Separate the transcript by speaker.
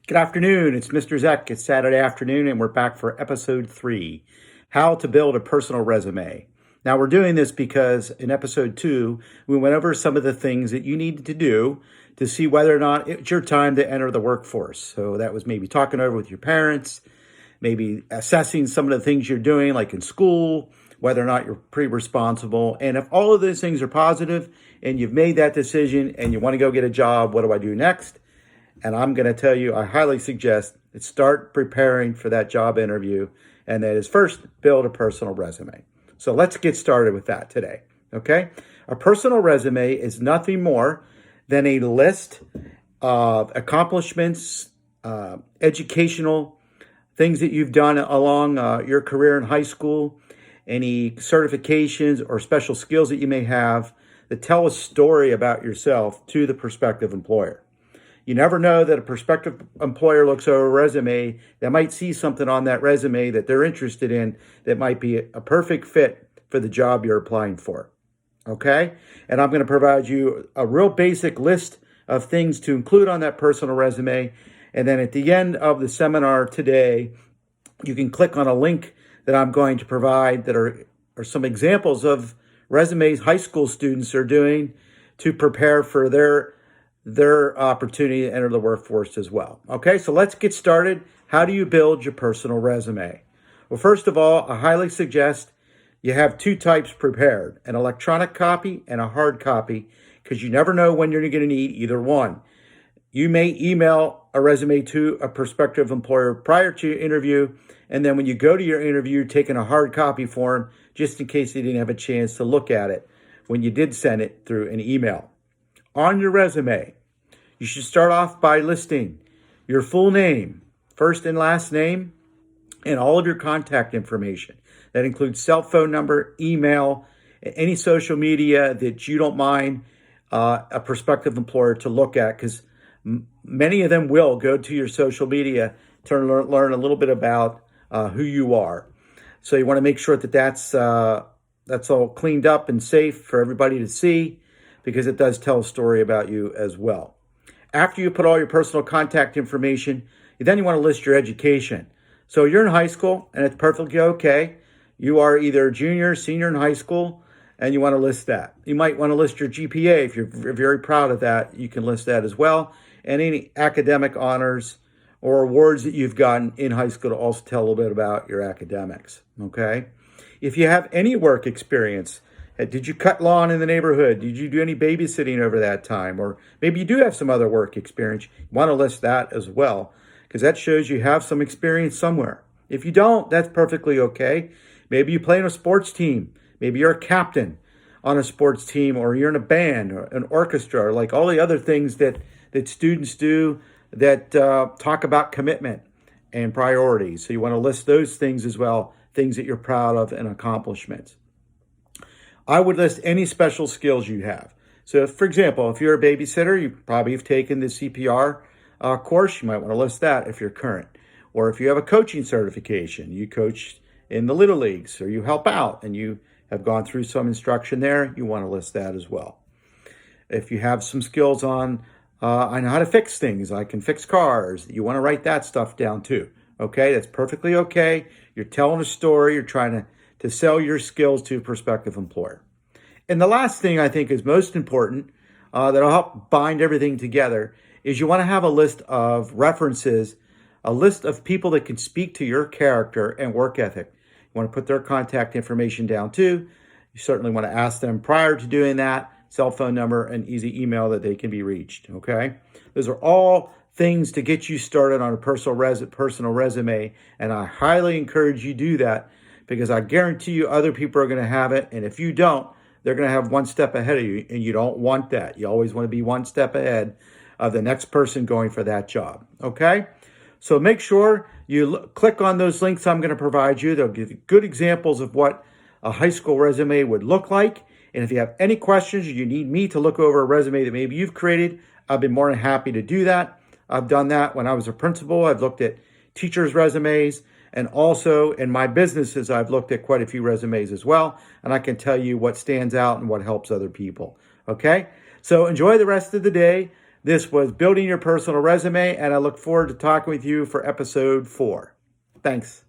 Speaker 1: Good afternoon. It's Mr. Zek. It's Saturday afternoon, and we're back for episode 3, How to Build a Personal Resume. Now, we're doing this because in episode 2, we went over some of the things that you needed to do to see whether or not it's your time to enter the workforce. So that was maybe talking over with your parents, maybe assessing some of the things you're doing, like in school, whether or not you're pretty responsible. And if all of those things are positive and you've made that decision and you want to go get a job, what do I do next? And I'm going to tell you, I highly suggest that start preparing for that job interview. And that is first, build a personal resume. So let's get started with that today. Okay. A personal resume is nothing more than a list of accomplishments, educational things that you've done along your career in high school, any certifications or special skills that you may have that tell a story about yourself to the prospective employer. You never know that a prospective employer looks over a resume that might see something on that resume that they're interested in that might be a perfect fit for the job you're applying for. Okay? And I'm going to provide you a real basic list of things to include on that personal resume. And then at the end of the seminar today, you can click on a link that I'm going to provide that are some examples of resumes high school students are doing to prepare for their opportunity to enter the workforce as well. Okay, so let's get started. How do you build your personal resume? Well, first of all, I highly suggest you have two types prepared, an electronic copy and a hard copy, because you never know when you're going to need either one. You may email a resume to a prospective employer prior to your interview, and then when you go to your interview, taking a hard copy for them, just in case they didn't have a chance to look at it when you did send it through an email. On your resume, you should start off by listing your full name, first and last name, and all of your contact information. That includes cell phone number, email, any social media that you don't mind a prospective employer to look at, because many of them will go to your social media to learn a little bit about who you are. So you want to make sure that that's all cleaned up and safe for everybody to see, because it does tell a story about you as well. After you put all your personal contact information, then you want to list your education. So you're in high school, and it's perfectly okay. You are either junior, senior in high school, and you want to list that. You might want to list your GPA. If you're very proud of that, you can list that as well. And any academic honors or awards that you've gotten in high school to also tell a little bit about your academics, okay? If you have any work experience, did you cut lawn in the neighborhood? Did you do any babysitting over that time? Or maybe you do have some other work experience. You want to list that as well, because that shows you have some experience somewhere. If you don't, that's perfectly okay. Maybe you play in a sports team. Maybe you're a captain on a sports team, or you're in a band or an orchestra, or like all the other things that students do that talk about commitment and priorities. So you want to list those things as well, things that you're proud of and accomplishments. I would list any special skills you have. So, for example, if you're a babysitter, you probably have taken the CPR course. You might want to list that if you're current. Or if you have a coaching certification, you coach in the Little Leagues, or you help out and you have gone through some instruction there, you want to list that as well. If you have some skills on, I know how to fix things, I can fix cars, you want to write that stuff down too. Okay, that's perfectly okay. You're telling a story, you're trying to sell your skills to a prospective employer. And the last thing I think is most important, that'll help bind everything together, is you want to have a list of references, a list of people that can speak to your character and work ethic. You want to put their contact information down too. You certainly want to ask them prior to doing that, cell phone number and easy email that they can be reached, okay? Those are all things to get you started on a personal resume, and I highly encourage you do that, because I guarantee you other people are going to have it, and if you don't, they're going to have one step ahead of you, and you don't want that. You always want to be one step ahead of the next person going for that job, okay? So make sure you click on those links I'm going to provide you. They'll give you good examples of what a high school resume would look like, and if you have any questions or you need me to look over a resume that maybe you've created, I've been more than happy to do that. I've done that when I was a principal. I've looked at teachers' resumes, and also in my businesses, I've looked at quite a few resumes as well, and I can tell you what stands out and what helps other people. Okay? So enjoy the rest of the day. This was Building Your Personal Resume, and I look forward to talking with you for episode 4. Thanks.